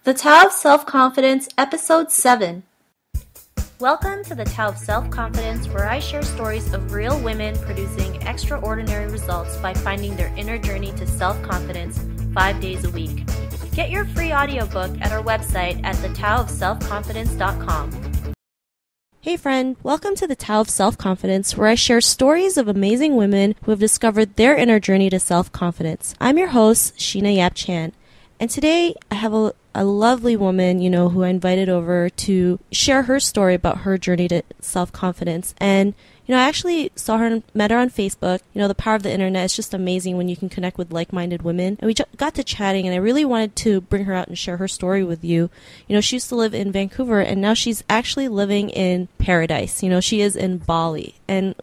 The Tao of Self-Confidence, Episode 7. Welcome to the Tao of Self-Confidence, where I share stories of real women producing extraordinary results by finding their inner journey to self-confidence 5 days a week. Get your free audiobook at our website at thetaoofselfconfidence.com. Hey friend, welcome to the Tao of Self-Confidence, where I share stories of amazing women who have discovered their inner journey to self-confidence. I'm your host, Sheena Yap Chan, and today I have a lovely woman, who I invited over to share her story about her journey to self-confidence. And, I actually saw her and met her on Facebook. The power of the internet is just amazing when you can connect with like-minded women. And we got to chatting, and I really wanted to bring her out and share her story with you. She used to live in Vancouver, and now she's actually living in paradise. She is in Bali. And,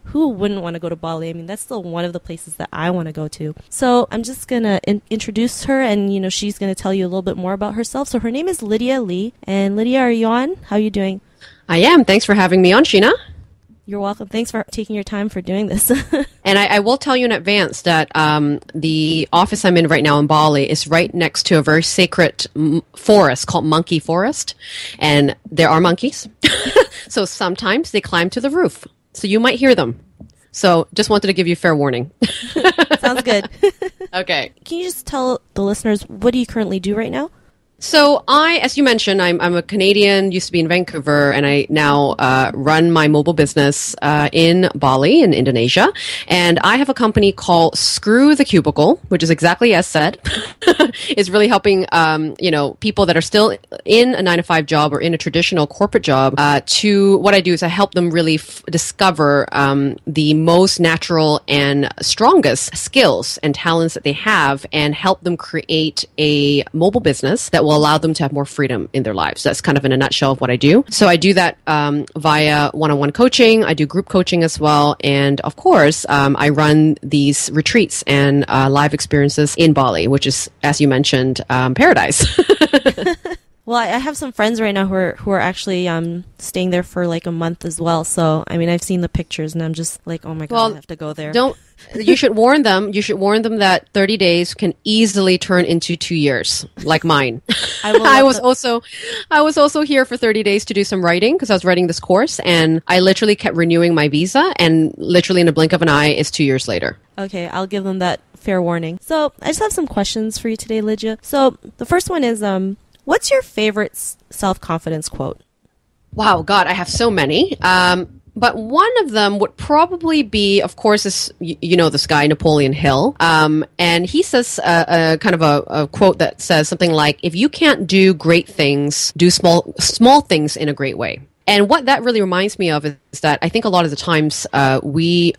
who wouldn't want to go to Bali? I mean, that's still one of the places that I want to go to. So I'm just going to introduce her, and, she's going to tell you a little bit more about herself. So her name is Lydia Lee. And Lydia, are you on? How are you doing? I am. Thanks for having me on, Sheena. You're welcome. Thanks for taking your time for doing this. And I will tell you in advance that the office I'm in right now in Bali is right next to a very sacred forest called Monkey Forest. And there are monkeys. So sometimes they climb to the roof. So you might hear them. So just wanted to give you fair warning. Sounds good. Okay. Can you just tell the listeners, what do you currently do right now? So as you mentioned, I'm a Canadian, used to be in Vancouver, and I now run my mobile business in Bali in Indonesia. And I have a company called Screw The Cubicle, which is exactly as said. It's really helping, people that are still in a 9-to-5 job or in a traditional corporate job. What I do is I help them really discover the most natural and strongest skills and talents that they have, and help them create a mobile business that will allow them to have more freedom in their lives. That's kind of in a nutshell of what I do. So I do that via one-on-one coaching. I do group coaching as well. And of course, I run these retreats and live experiences in Bali, which is, as you mentioned, paradise. Well, I have some friends right now who are actually staying there for like a month as well. So, I mean, I've seen the pictures and I'm just like, oh my God, I have to go there. You should warn them. You should warn them that 30 days can easily turn into 2 years, like mine. I was also here for 30 days to do some writing because I was writing this course, and I literally kept renewing my visa, and literally in a blink of an eye, it's 2 years later. Okay, I'll give them that fair warning. So, I just have some questions for you today, Lydia. So, the first one is, what's your favorite self-confidence quote? Wow, God, I have so many. But one of them would probably be, of course, this, this guy, Napoleon Hill. And he says kind of a quote that says something like, if you can't do great things, do small things in a great way. And what that really reminds me of is that I think a lot of the times we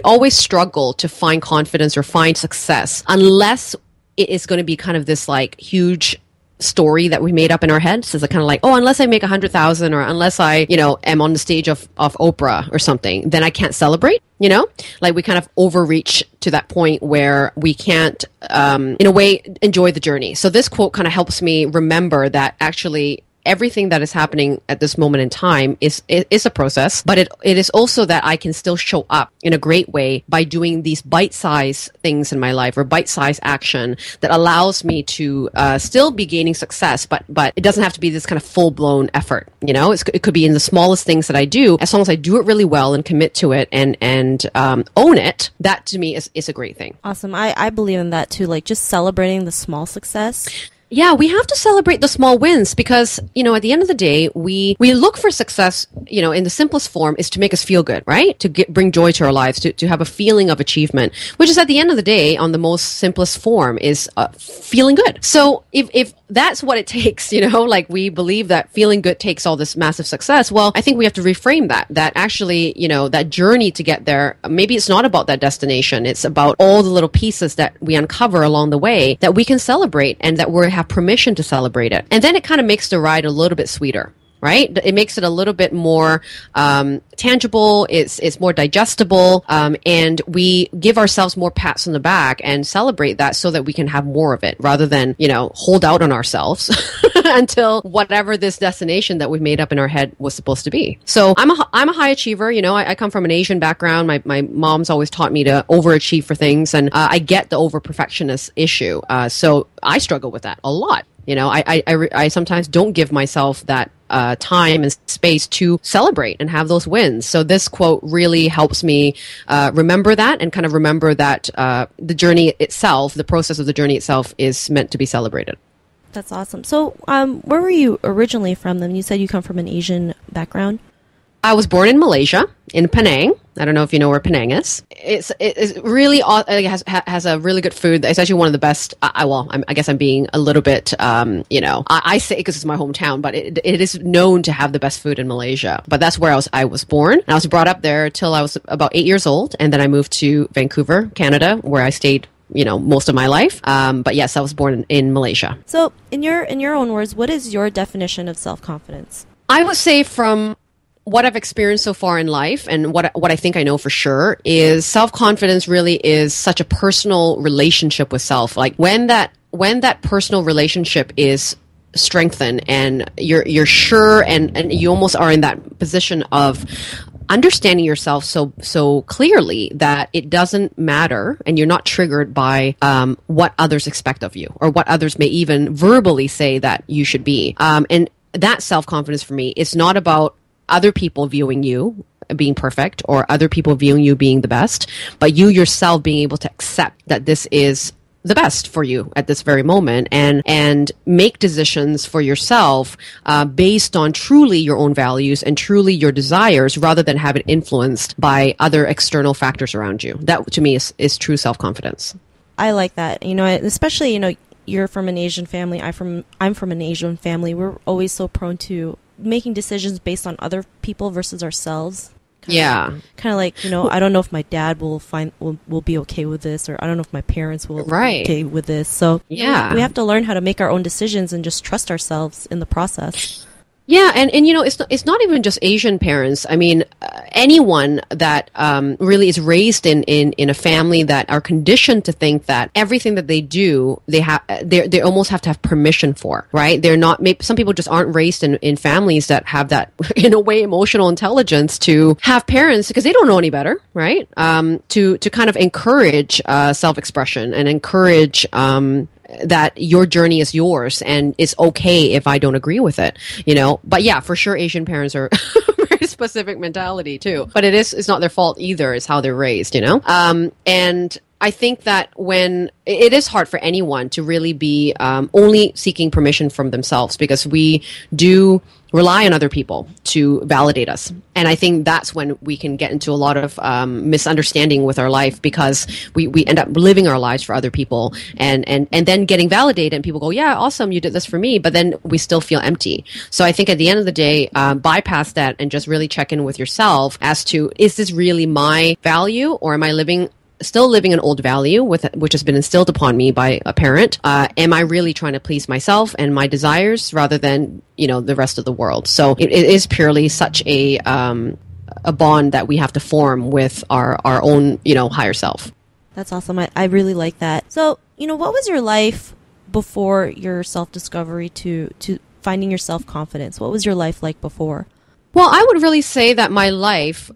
always struggle to find confidence or find success unless it is going to be kind of this like huge story that we made up in our heads. So it's kind of like, unless I make 100,000 or unless I, am on the stage of Oprah or something, then I can't celebrate, like we kind of overreach to that point where we can't, in a way, enjoy the journey. So this quote kind of helps me remember that actually everything that is happening at this moment in time is a process, but it is also that I can still show up in a great way by doing these bite-sized things in my life or bite-sized action that allows me to still be gaining success, but it doesn't have to be this kind of full-blown effort. It could be in the smallest things that I do. As long as I do it really well and commit to it and own it, that to me is a great thing. Awesome. I believe in that too, like just celebrating the small success. Yeah, we have to celebrate the small wins because, at the end of the day, we look for success, in the simplest form is to make us feel good, right? To bring joy to our lives, to have a feeling of achievement, which is at the end of the day, on the most simplest form is feeling good. So if that's what it takes, like we believe that feeling good takes all this massive success. Well, I think we have to reframe that actually, that journey to get there, maybe it's not about that destination. It's about all the little pieces that we uncover along the way that we can celebrate and that we have permission to celebrate it. And then it kind of makes the ride a little bit sweeter. Right? It makes it a little bit more tangible. It's more digestible, and we give ourselves more pats on the back and celebrate that so that we can have more of it, rather than hold out on ourselves until whatever this destination that we've made up in our head was supposed to be. So I'm a high achiever. I come from an Asian background. My mom's always taught me to overachieve for things, and I get the over perfectionist issue. So I struggle with that a lot. I sometimes don't give myself that time and space to celebrate and have those wins. So this quote really helps me remember that, and kind of remember that the journey itself, the process of the journey itself, is meant to be celebrated. That's awesome. So where were you originally from then? You said you come from an Asian background. I was born in Malaysia, in Penang. I don't know if you know where Penang is. It's really has a really good food. It's actually one of the best. I guess I'm being a little bit, I say because it's my hometown, but it is known to have the best food in Malaysia. But that's where I was born. And I was brought up there till I was about 8 years old, and then I moved to Vancouver, Canada, where I stayed most of my life. But yes, I was born in Malaysia. So in your own words, what is your definition of self-confidence? I would say from what I've experienced so far in life, and what I think I know for sure, is self-confidence really is such a personal relationship with self. Like when that personal relationship is strengthened, and you're sure, and you almost are in that position of understanding yourself so clearly that it doesn't matter, and you're not triggered by what others expect of you, or what others may even verbally say that you should be. And that self-confidence for me is not about other people viewing you being perfect, or other people viewing you being the best, but you yourself being able to accept that this is the best for you at this very moment, and make decisions for yourself based on truly your own values and truly your desires, rather than have it influenced by other external factors around you. That to me is true self-confidence. I like that. Especially, you're from an Asian family. I'm from an Asian family. We're always so prone to making decisions based on other people versus ourselves. Kind of like, I don't know if my dad will be okay with this, or I don't know if my parents will be okay with this. So we have to learn how to make our own decisions and just trust ourselves in the process. Yeah, and it's not even just Asian parents. I mean, anyone that really is raised in a family that are conditioned to think that everything that they do, they almost have to have permission for, right? They're not. Some people just aren't raised in families that have that, in a way, emotional intelligence to have parents, because they don't know any better, right? To kind of encourage self-expression, and encourage that your journey is yours, and it's okay if I don't agree with it, But yeah, for sure, Asian parents are very specific mentality too. But it's not their fault either. It's how they're raised, And I think that when it is hard for anyone to really be only seeking permission from themselves, because we do rely on other people to validate us. And I think that's when we can get into a lot of misunderstanding with our life, because we end up living our lives for other people, and then getting validated, and people go, yeah, awesome, you did this for me, but then we still feel empty. So I think at the end of the day, bypass that and just really check in with yourself as to, is this really my value, or am I still living an old value which has been instilled upon me by a parent? Am I really trying to please myself and my desires rather than, the rest of the world? So it is purely such a bond that we have to form with our own, higher self. That's awesome. I really like that. So, what was your life before your self-discovery to finding your self-confidence? What was your life like before? Well, I would really say that my life,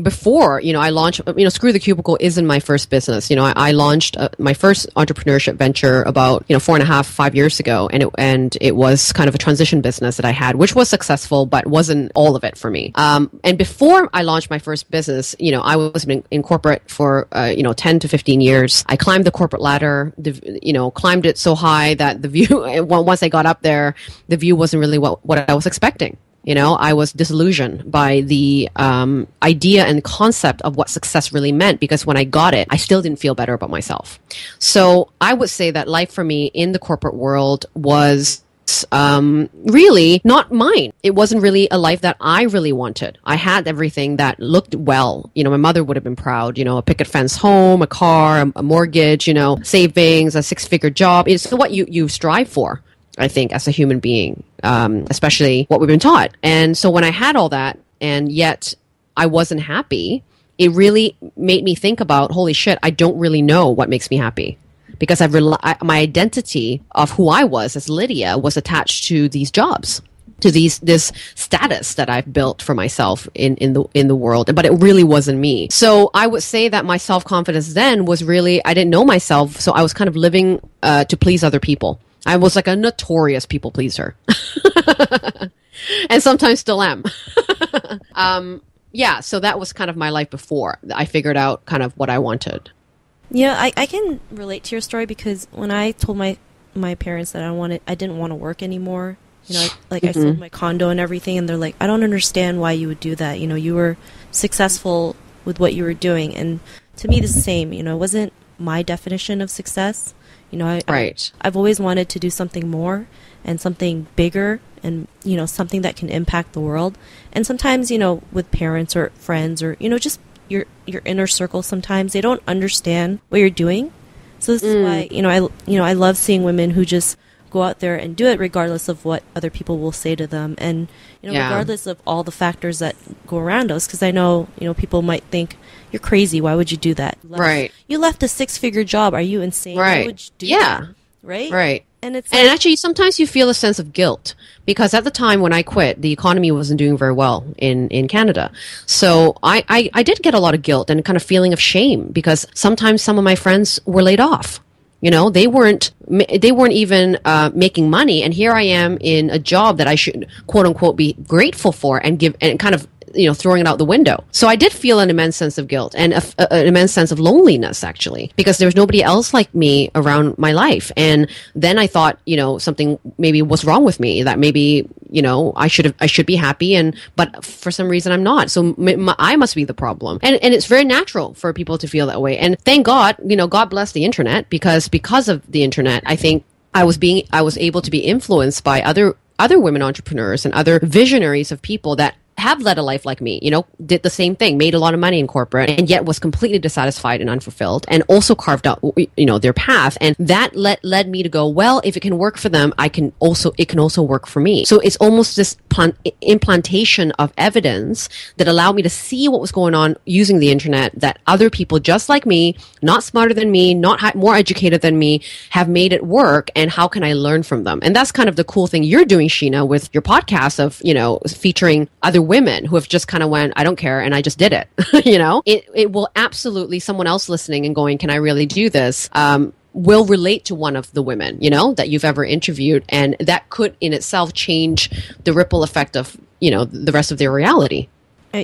before, I launched, Screw the Cubicle isn't my first business. I launched my first entrepreneurship venture about, 4.5 years ago. And it was kind of a transition business that I had, which was successful, but wasn't all of it for me. And before I launched my first business, I was in corporate for, 10 to 15 years. I climbed the corporate ladder, climbed it so high that the view, once I got up there, the view wasn't really what I was expecting. I was disillusioned by the idea and concept of what success really meant, because when I got it, I still didn't feel better about myself. So I would say that life for me in the corporate world was really not mine. It wasn't really a life that I really wanted. I had everything that looked well. My mother would have been proud, a picket fence home, a car, a mortgage, savings, a 6-figure job. It's what you strive for, I think, as a human being, especially what we've been taught. And so when I had all that, and yet I wasn't happy, it really made me think about, holy shit, I don't really know what makes me happy. Because my identity of who I was as Lydia was attached to these jobs, to this status that I've built for myself in the world, but it really wasn't me. So I would say that my self-confidence then was really, I didn't know myself, so I was kind of living to please other people. I was like a notorious people pleaser. And sometimes still am. Yeah, so that was kind of my life before I figured out kind of what I wanted. Yeah, I can relate to your story because when I told my parents that I didn't want to work anymore, you know, I sold my condo and everything, and they're like, I don't understand why you would do that. You know, you were successful with what you were doing. And to me, the same, you know, it wasn't my definition of success. You know, I've always wanted to do something more and something bigger and, you know, something that can impact the world. And sometimes, you know, with parents or friends or, you know, just your inner circle, sometimes they don't understand what you're doing. So this is why, I love seeing women who just go out there and do it regardless of what other people will say to them. And, you know, regardless of all the factors that go around us, because I know, you know, people might think, you're crazy. Why would you do that? You left a 6-figure job. Are you insane? Why would you do that? Right. And actually, sometimes you feel a sense of guilt because at the time when I quit, the economy wasn't doing very well in Canada. So I did get a lot of guilt and kind of feeling of shame because sometimes some of my friends were laid off. You know, they weren't even making money, and here I am in a job that I should quote unquote be grateful for and kind of, you know, throwing it out the window. So I did feel an immense sense of guilt and an immense sense of loneliness, actually, because there was nobody else like me around my life. And then I thought, you know, something maybe was wrong with me, that maybe, you know, I should be happy, but for some reason I'm not. So I must be the problem. And it's very natural for people to feel that way. And thank God, you know, God bless the internet, because of the internet, I think I was able to be influenced by other women entrepreneurs and other visionaries of people that have led a life like me, you know, did the same thing, made a lot of money in corporate, and yet was completely dissatisfied and unfulfilled, and also carved out, you know, their path. And that led me to go, well, if it can work for them, it can also work for me. So it's almost this implantation of evidence that allowed me to see what was going on using the internet, that other people just like me, not smarter than me, not more educated than me, have made it work, and how can I learn from them? And that's kind of the cool thing you're doing, Sheena, with your podcast of, you know, featuring other women who have just kind of went, I don't care, and I just did it. You know, it will absolutely, someone else listening and going, can I really do this? Will relate to one of the women, you know, that you've ever interviewed, and that could in itself change the ripple effect of, you know, the rest of their reality.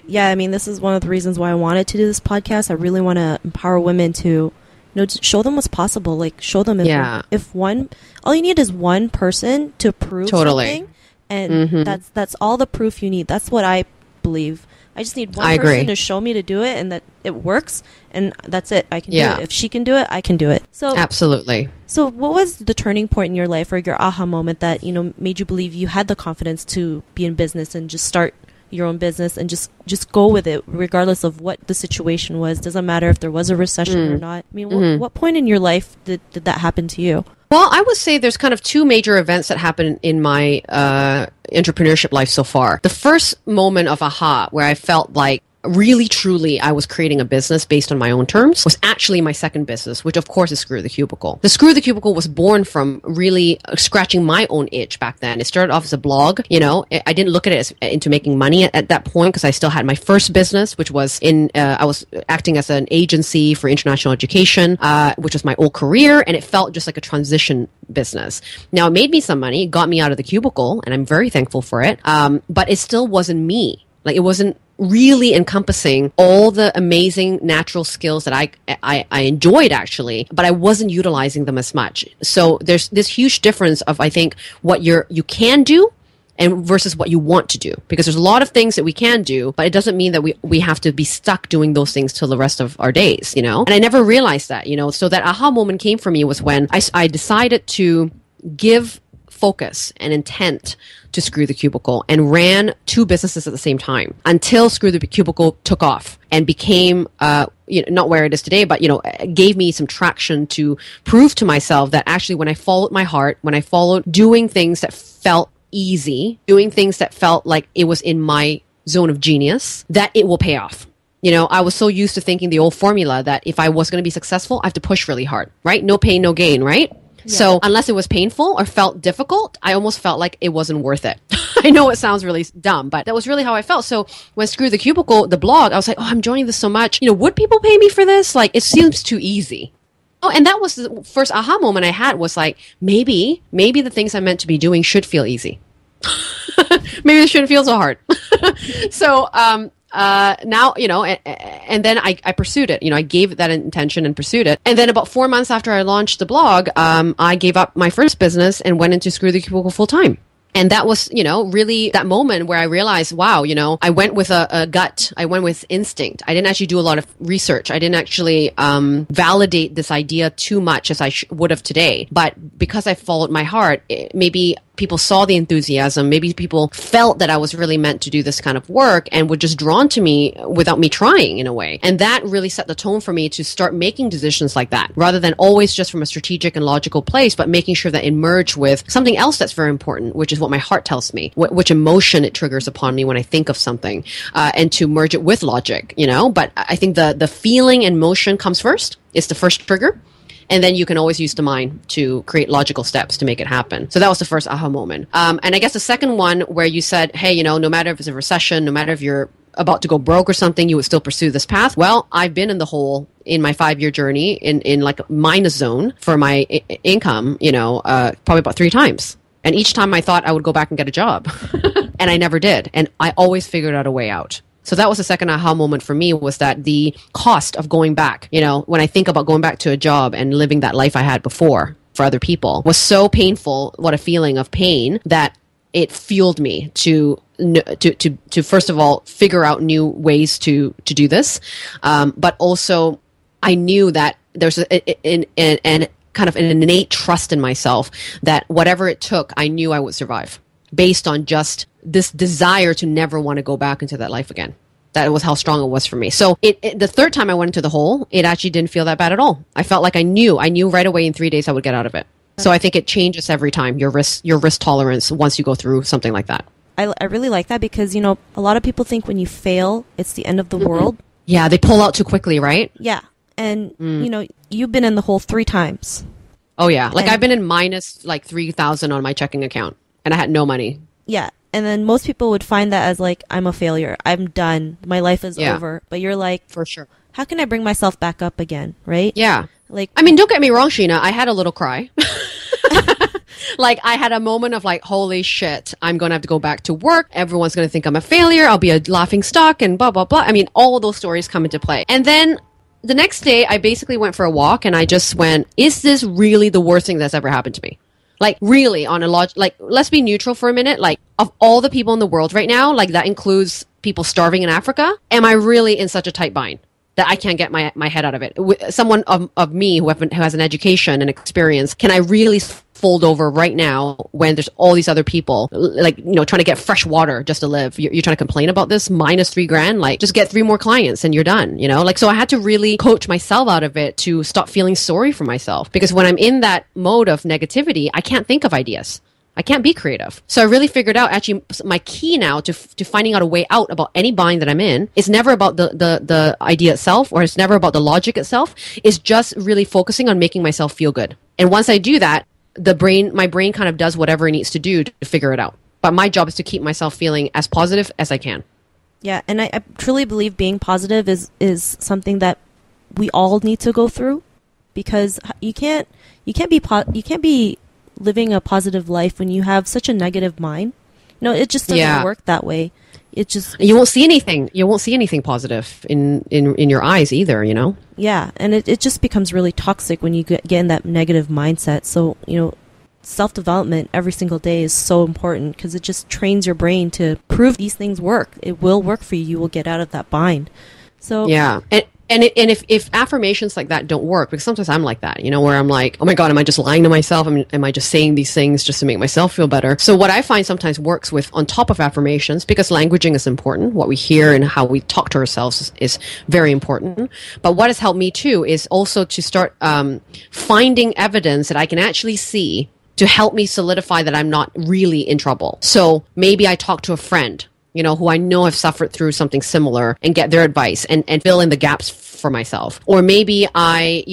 Yeah, I mean, this is one of the reasons why I wanted to do this podcast. I really want to empower women to, you know, show them what's possible. Like, show them if all you need is one person to prove something. And that's all the proof you need. That's what I believe. I just need one person to show me to do it and that it works, and that's it. I can do it. If she can do it, I can do it. So absolutely. So what was the turning point in your life or your aha moment that, you know, made you believe you had the confidence to be in business and just start your own business and just go with it regardless of what the situation was? Doesn't matter if there was a recession or not. I mean, what point in your life did that happen to you? Well, I would say there's kind of two major events that happened in my entrepreneurship life so far. The first moment of aha, where I felt like really, truly, I was creating a business based on my own terms, was actually my second business, which of course is Screw the Cubicle. The Screw the Cubicle was born from really scratching my own itch back then. It started off as a blog. You know, I didn't look at it into making money at that point because I still had my first business, which was I was acting as an agency for international education, which was my old career, and it felt just like a transition business. Now, it made me some money, it got me out of the cubicle, and I'm very thankful for it, but it still wasn't me. Like, it wasn't really encompassing all the amazing natural skills that I enjoyed, actually, but I wasn't utilizing them as much. So there's this huge difference of, I think, what you can do and versus what you want to do, because there's a lot of things that we can do, but it doesn't mean that we have to be stuck doing those things till the rest of our days, you know? And I never realized that, you know? So that aha moment came for me was when I decided to give focus and intent to Screw the Cubicle and ran two businesses at the same time until Screw the Cubicle took off and became, not where it is today, but, gave me some traction to prove to myself that actually when I followed my heart, when I followed doing things that felt easy, doing things that felt like it was in my zone of genius, that it will pay off. You know, I was so used to thinking the old formula that if I was going to be successful, I have to push really hard, right? No pain, no gain, right? Yeah. So unless it was painful or felt difficult, I almost felt like it wasn't worth it. I know it sounds really dumb, but that was really how I felt. So when Screw the Cubicle, the blog, I was like, oh, I'm enjoying this so much. Would people pay me for this? Like, it seems too easy. Oh, and that was the first aha moment I had was like, maybe the things I'm meant to be doing should feel easy. Maybe it shouldn't feel so hard. So, now, and then I pursued it. I gave it that intention and pursued it. And then about 4 months after I launched the blog, I gave up my first business and went into Screw the Cubicle full time. And that was, really that moment where I realized, wow, I went with a gut. I went with instinct. I didn't actually do a lot of research. I didn't actually validate this idea too much as I would have today. But because I followed my heart, maybe people saw the enthusiasm. Maybe people felt that I was really meant to do this kind of work and were just drawn to me without me trying in a way. And that really set the tone for me to start making decisions like that, rather than always just from a strategic and logical place, but making sure that it merged with something else that's very important, which is what my heart tells me, which emotion it triggers upon me when I think of something, and to merge it with logic, But I think the feeling and motion comes first. It's the first trigger. And then you can always use the mind to create logical steps to make it happen. So that was the first aha moment. And I guess the second one where you said, hey, no matter if it's a recession, no matter if you're about to go broke or something, you would still pursue this path. Well, I've been in the hole in my 5-year journey in like a minus zone for my income, probably about 3 times. And each time I thought I would go back and get a job. And I never did. And I always figured out a way out. So that was the second aha moment for me, was that the cost of going back, when I think about going back to a job and living that life I had before for other people, was so painful. What a feeling of pain, that it fueled me to first of all figure out new ways to do this, but also I knew that there's an kind of an innate trust in myself that whatever it took, I knew I would survive, based on just this desire to never want to go back into that life again. That was how strong it was for me. So the third time I went into the hole, it actually didn't feel that bad at all. I felt like I knew right away in 3 days I would get out of it. So I think it changes every time, your risk tolerance once you go through something like that. I really like that because, a lot of people think when you fail, it's the end of the world. Yeah, they pull out too quickly, right? Yeah. And, you've been in the hole 3 times. Oh, yeah. Like I've been in minus like 3,000 on my checking account and I had no money. Yeah. And then most people would find that as like, I'm a failure. I'm done. My life is over. But you're like, for sure. How can I bring myself back up again? Right? Yeah. Like, I mean, don't get me wrong, Sheena. I had a little cry. Like I had a moment of like, holy shit, I'm going to have to go back to work. Everyone's going to think I'm a failure. I'll be a laughing stock and blah, blah, blah. I mean, all of those stories come into play. And then the next day I basically went for a walk and I just went, is this really the worst thing that's ever happened to me? Like really on a like, let's be neutral for a minute. Like of all the people in the world right now, like that includes people starving in Africa. Am I really in such a tight bind that I can't get my head out of it? Someone of me who has an education and experience, can I really fold over right now when there's all these other people like, trying to get fresh water just to live? You're trying to complain about this minus $3,000, like just get 3 more clients and you're done, like, so I had to really coach myself out of it to stop feeling sorry for myself, because when I'm in that mode of negativity, I can't think of ideas. I can't be creative. So I really figured out actually my key now to finding out a way out about any bind that I'm in is never about the idea itself, or it's never about the logic itself. It's just really focusing on making myself feel good. And once I do that, my brain kind of does whatever it needs to do to figure it out. But my job is to keep myself feeling as positive as I can. Yeah, and I truly believe being positive is something that we all need to go through, because you can't be living a positive life when you have such a negative mind. It just doesn't work that way. It just, you won't see anything. You won't see anything positive in your eyes either. Yeah, and it just becomes really toxic when you get in that negative mindset. So self-development every single day is so important, because it just trains your brain to prove these things work. It will work for you. You will get out of that bind. So yeah. And if affirmations like that don't work, because sometimes I'm like that, where I'm like, oh my God, am I just lying to myself? Am I just saying these things just to make myself feel better? So what I find sometimes works with, on top of affirmations, because languaging is important, what we hear and how we talk to ourselves is very important. But what has helped me too is also to start finding evidence that I can actually see to help me solidify that I'm not really in trouble. So maybe I talk to a friend, who I know have suffered through something similar, and get their advice and fill in the gaps for myself. Or maybe I,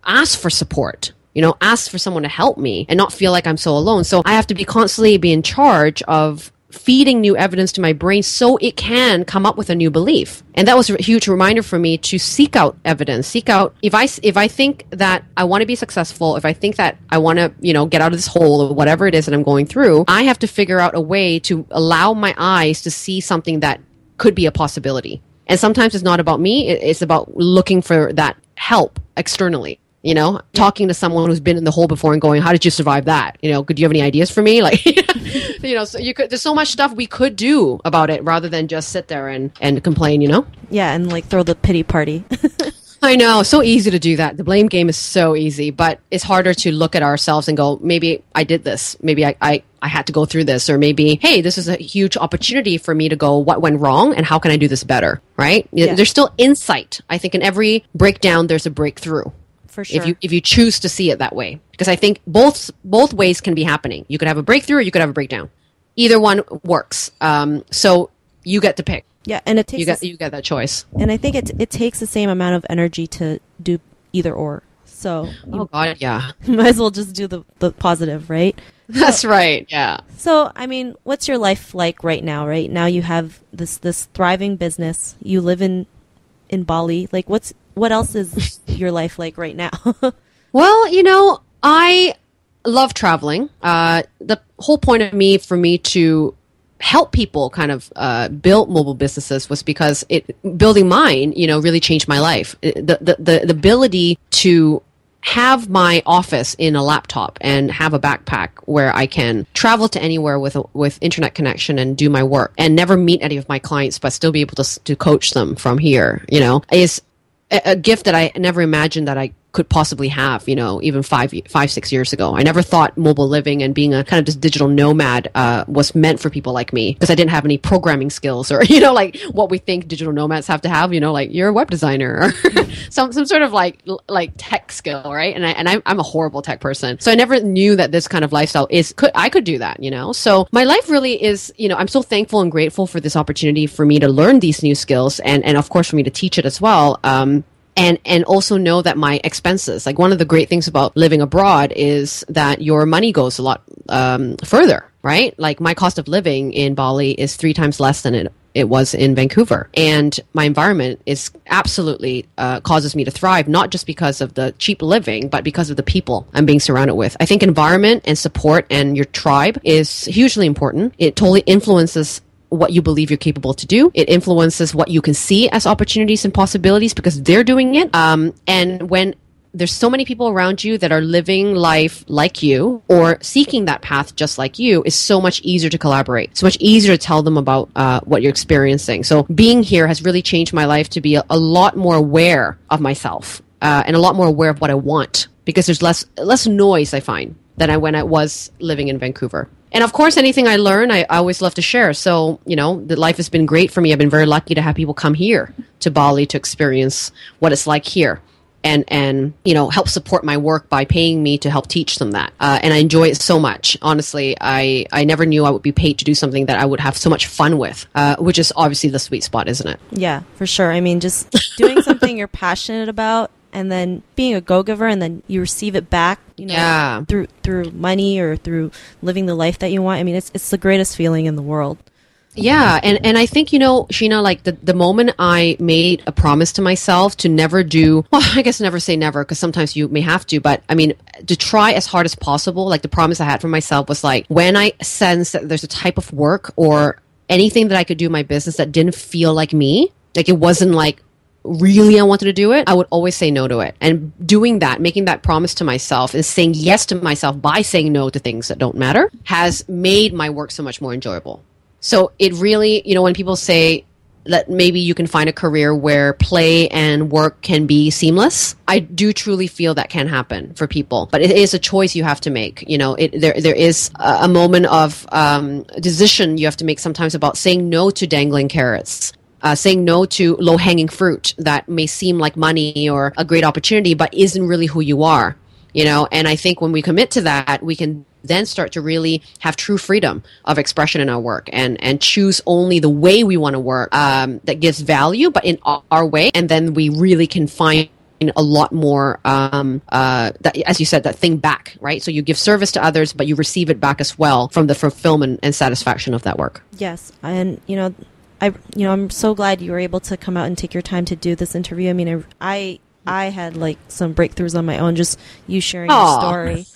ask for support, ask for someone to help me and not feel like I'm so alone. So I have to constantly be in charge of feeding new evidence to my brain so it can come up with a new belief. And that was a huge reminder for me to seek out evidence, seek out, if I think that I want to be successful, if I think that I want to, get out of this hole or whatever it is that I'm going through, I have to figure out a way to allow my eyes to see something that could be a possibility. And sometimes it's not about me, it's about looking for that help externally. Talking to someone who's been in the hole before and going, how did you survive that? Could you have any ideas for me? Like, so there's so much stuff we could do about it rather than just sit there and complain, Yeah, and like throw the pity party. I know, so easy to do that. The blame game is so easy, but it's harder to look at ourselves and go, maybe I did this. Maybe I had to go through this, or maybe, hey, this is a huge opportunity for me to go, what went wrong and how can I do this better? Right? Yeah. There's still insight. I think in every breakdown, there's a breakthrough. For sure. If you choose to see it that way, because I think both ways can be happening. You could have a breakthrough or you could have a breakdown. Either one works. So you get to pick. Yeah, and it takes you get that choice. And I think it takes the same amount of energy to do either or. So oh god, yeah. You might as well just do the positive, right? That's right. Yeah. So I mean, what's your life like right now? Right now, you have this thriving business. You live in Bali. Like, what else is your life like right now? Well, I love traveling. The whole point for me to help people kind of build mobile businesses was because building mine, really changed my life. The ability to have my office in a laptop and have a backpack where I can travel to anywhere with internet connection and do my work and never meet any of my clients, but still be able to coach them from here, is a gift that I never imagined that I could possibly have, even 5-6 years ago. I never thought mobile living and being a kind of this digital nomad was meant for people like me, because I didn't have any programming skills or, like what we think digital nomads have to have, like you're a web designer or some sort of like tech skill, right? And I'm a horrible tech person. So I never knew that this kind of lifestyle I could do that, So my life really is, I'm so thankful and grateful for this opportunity for me to learn these new skills and of course for me to teach it as well. And also know that my expenses, like one of the great things about living abroad is that your money goes a lot further, right? Like my cost of living in Bali is 3 times less than it was in Vancouver. And my environment is absolutely causes me to thrive, not just because of the cheap living, but because of the people I'm being surrounded with. I think environment and support and your tribe is hugely important. It totally influences what you believe you're capable to do. It influences what you can see as opportunities and possibilities because they're doing it. And when there's so many people around you that are living life like you or seeking that path just like you, it's so much easier to collaborate. It's much easier to tell them about what you're experiencing. So being here has really changed my life to be a lot more aware of myself and a lot more aware of what I want, because there's less noise, I find, than when I was living in Vancouver. And of course, anything I learn, I always love to share. So, the life has been great for me. I've been very lucky to have people come here to Bali to experience what it's like here and help support my work by paying me to help teach them that. And I enjoy it so much. Honestly, I never knew I would be paid to do something that I would have so much fun with, which is obviously the sweet spot, isn't it? Yeah, for sure. I mean, just doing something you're passionate about, and then being a go-giver, and then you receive it back, through money or through living the life that you want. I mean, it's the greatest feeling in the world. Yeah, and I think, Sheena, like the moment I made a promise to myself to never never say never, because sometimes you may have to, but I mean, to try as hard as possible, like the promise I had for myself was like, when I sense that there's a type of work or anything that I could do in my business that didn't feel like me, like it wasn't like, really I wanted to do it, I would always say no to it. And doing that, making that promise to myself and saying yes to myself by saying no to things that don't matter has made my work so much more enjoyable. So it really, when people say that maybe you can find a career where play and work can be seamless, I do truly feel that can happen for people. But it is a choice you have to make. There is a moment of decision you have to make sometimes about saying no to dangling carrots. Saying no to low-hanging fruit that may seem like money or a great opportunity, but isn't really who you are, And I think when we commit to that, we can then start to really have true freedom of expression in our work and choose only the way we want to work that gives value, but in our way. And then we really can find a lot more, that, as you said, that thing back, right? So you give service to others, but you receive it back as well from the fulfillment and satisfaction of that work. Yes. And, I'm so glad you were able to come out and take your time to do this interview. I mean, I had like some breakthroughs on my own, just you sharing your story.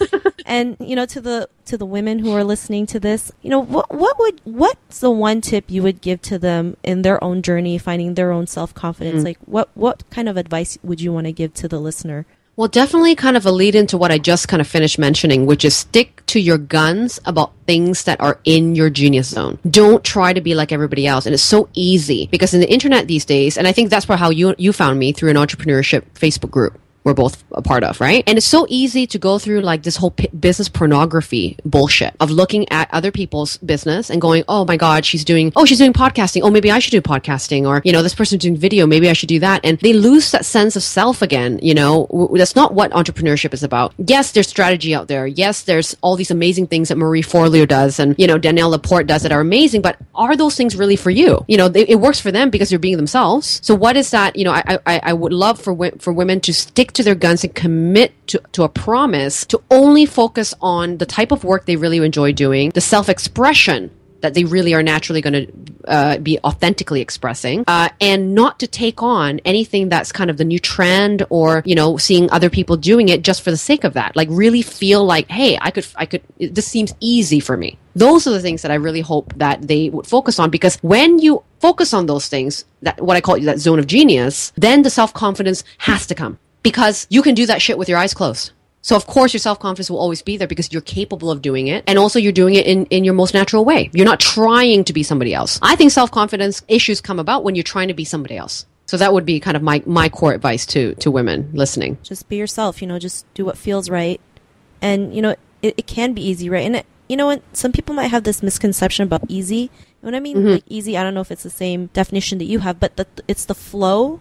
And, to the women who are listening to this, what's the one tip you would give to them in their own journey, finding their own self-confidence? Like what kind of advice would you want to give to the listener? Well, definitely kind of a lead into what I just kind of finished mentioning, which is stick to your guns about things that are in your genius zone. Don't try to be like everybody else. And it's so easy because in the internet these days, and I think that's how you found me through an entrepreneurship Facebook group we're both a part of, right? And it's so easy to go through like this whole business pornography bullshit of looking at other people's business and going, oh my God, she's doing podcasting. Oh, maybe I should do podcasting. Or, this person's doing video. Maybe I should do that. And they lose that sense of self again. That's not what entrepreneurship is about. Yes, there's strategy out there. Yes, there's all these amazing things that Marie Forleo does and, Danielle Laporte does that are amazing. But are those things really for you? It works for them because they're being themselves. So what is that? I would love for women to stick to their guns and commit to a promise to only focus on the type of work they really enjoy doing, the self-expression that they really are naturally going to be authentically expressing, and not to take on anything that's kind of the new trend or, seeing other people doing it just for the sake of that. Like really feel like, hey, I could, this seems easy for me. Those are the things that I really hope that they would focus on, because when you focus on those things, that what I call that zone of genius, then the self-confidence has to come. Because you can do that shit with your eyes closed. So of course your self-confidence will always be there because you're capable of doing it. And also you're doing it in your most natural way. You're not trying to be somebody else. I think self-confidence issues come about when you're trying to be somebody else. So that would be kind of my core advice to women listening. Just be yourself, just do what feels right. And, it can be easy, right? And, what some people might have this misconception about easy. You know what I mean? Mm-hmm. Like easy, I don't know if it's the same definition that you have, but it's the flow.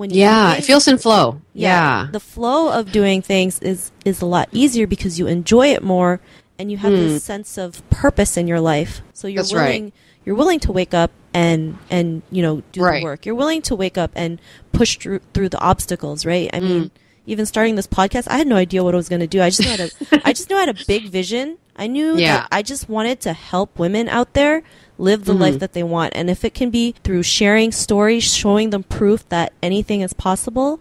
It feels in flow. Yeah. The flow of doing things is a lot easier because you enjoy it more and you have this sense of purpose in your life. So you're willing to wake up and do the work. You're willing to wake up and push through the obstacles, right? I mean, even starting this podcast, I had no idea what I was going to do. I just knew I had a big vision. I knew that I just wanted to help women out there live the life that they want. And if it can be through sharing stories, showing them proof that anything is possible,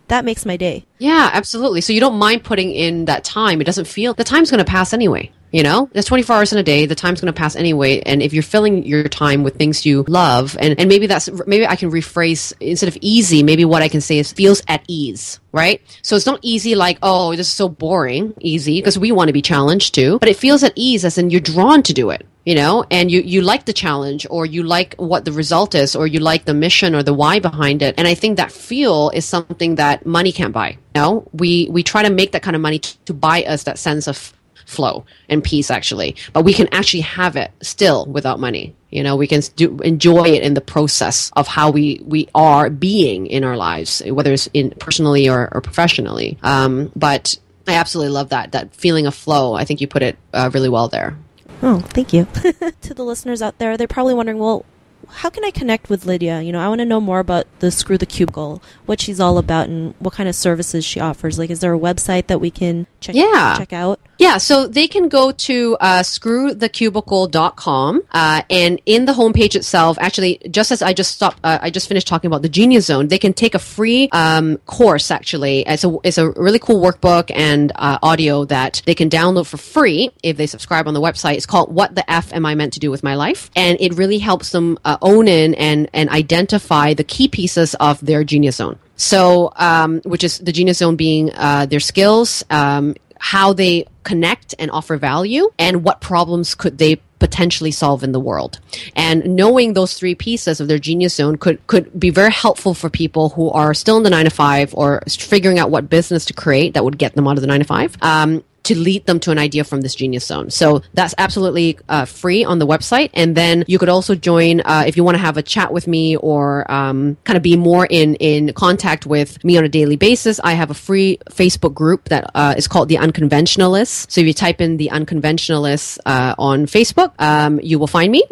that makes my day. Yeah, absolutely. So you don't mind putting in that time. It doesn't feel, the time's going to pass anyway. There's 24 hours in a day. The time's going to pass anyway. And if you're filling your time with things you love, and maybe I can rephrase, instead of easy, maybe what I can say is feels at ease, right? So it's not easy like, oh, this is so boring, easy, because we want to be challenged too. But it feels at ease as in you're drawn to do it. And you like the challenge, or you like what the result is, or you like the mission or the why behind it. And I think that feel is something that money can't buy. We try to make that kind of money to buy us that sense of flow and peace, actually. But we can actually have it still without money. We can enjoy it in the process of how we are being in our lives, whether it's personally or professionally. But I absolutely love that feeling of flow. I think you put it really well there. Oh, thank you. To the listeners out there, they're probably wondering, well, how can I connect with Lydia? I want to know more about the Screw the Cubicle, what she's all about, and what kind of services she offers. Like, is there a website that we can check out? Yeah, so they can go to screwthecubicle.com, and in the homepage itself, actually, just as I just finished talking about the Genius Zone, they can take a free course, actually. It's a really cool workbook and audio that they can download for free if they subscribe on the website. It's called What the F Am I Meant to Do with My Life? And it really helps them own in and identify the key pieces of their Genius Zone. So, which is the Genius Zone being their skills, how they connect and offer value, and what problems could they potentially solve in the world. And knowing those three pieces of their Genius Zone could be very helpful for people who are still in the 9-to-5 or figuring out what business to create that would get them out of the 9-to-5. To lead them to an idea from this Genius Zone. So that's absolutely free on the website. And then you could also join, if you want to have a chat with me or kind of be more in contact with me on a daily basis, I have a free Facebook group that is called The Unconventionalists. So if you type in The Unconventionalists on Facebook, you will find me.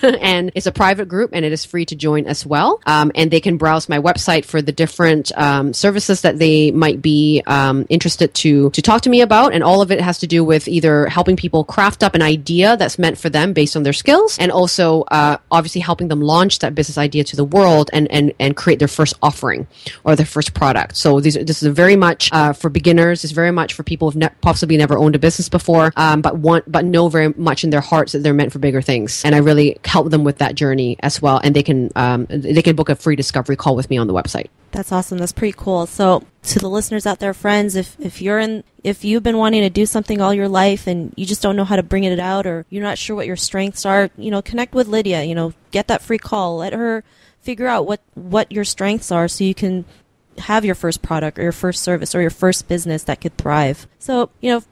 and it's a private group and it is free to join as well. And they can browse my website for the different services that they might be interested to talk to me about. And all of it has to do with either helping people craft up an idea that's meant for them based on their skills, and also obviously helping them launch that business idea to the world and create their first offering or their first product. So this is very much for beginners. It's very much for people who've possibly never owned a business before, but know very much in their hearts that they're meant for bigger things. And I really help them with that journey as well. And they can book a free discovery call with me on the website. That's awesome. That's pretty cool. So to the listeners out there, friends, if you've been wanting to do something all your life and you just don't know how to bring it out, or you're not sure what your strengths are, connect with Lydia, get that free call. Let her figure out what your strengths are so you can have your first product or your first service or your first business that could thrive. So,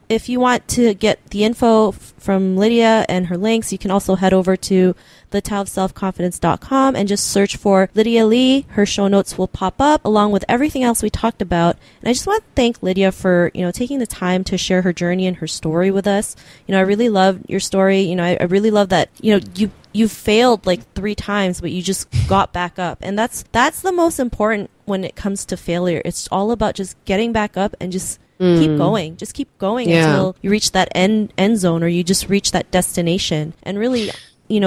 if you want to get the info from Lydia and her links, you can also head over to thetowofselfconfidence.com and just search for Lydia Lee. Her show notes will pop up along with everything else we talked about. And I just want to thank Lydia for, taking the time to share her journey and her story with us. I really love your story. I really love that, you failed like 3 times, but you just got back up. And that's the most important when it comes to failure. It's all about just getting back up and just keep going. Just keep going until you reach that end zone, or you just reach that destination. And really,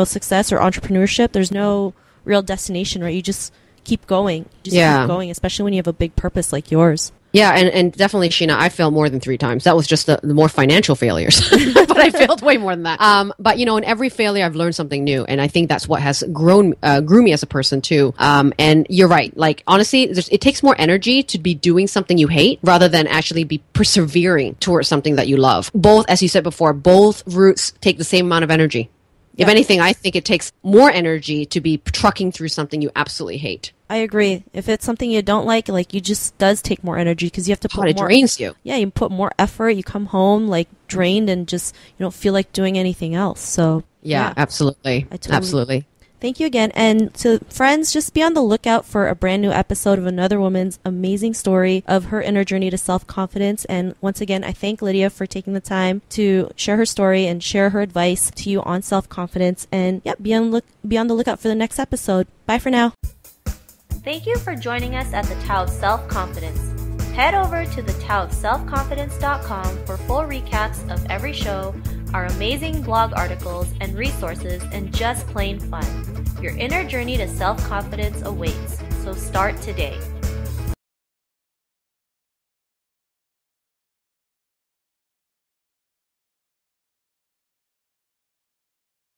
success or entrepreneurship, there's no real destination, right? You just keep going. Keep going, especially when you have a big purpose like yours. Yeah, and definitely, Sheena, I failed more than 3 times. That was just the more financial failures, but I failed way more than that. But in every failure, I've learned something new, and I think that's what has grew me as a person too. And you're right. Like honestly, it takes more energy to be doing something you hate rather than actually be persevering towards something that you love. Both, as you said before, both routes take the same amount of energy. If anything, I think it takes more energy to be trucking through something you absolutely hate. I agree. If it's something you don't like, you just does take more energy because you have to put it drains you. Yeah, you put more effort. You come home drained and just you don't feel like doing anything else. So yeah. Absolutely. Absolutely. Thank you again. And to friends, just be on the lookout for a brand new episode of another woman's amazing story of her inner journey to self-confidence. And once again, I thank Lydia for taking the time to share her story and share her advice to you on self-confidence. And be on the lookout for the next episode. Bye for now. Thank you for joining us at the Tao of Self-Confidence. Head over to thetowofselfconfidence.com for full recaps of every show, our amazing blog articles and resources, and just plain fun. Your inner journey to self-confidence awaits, so start today.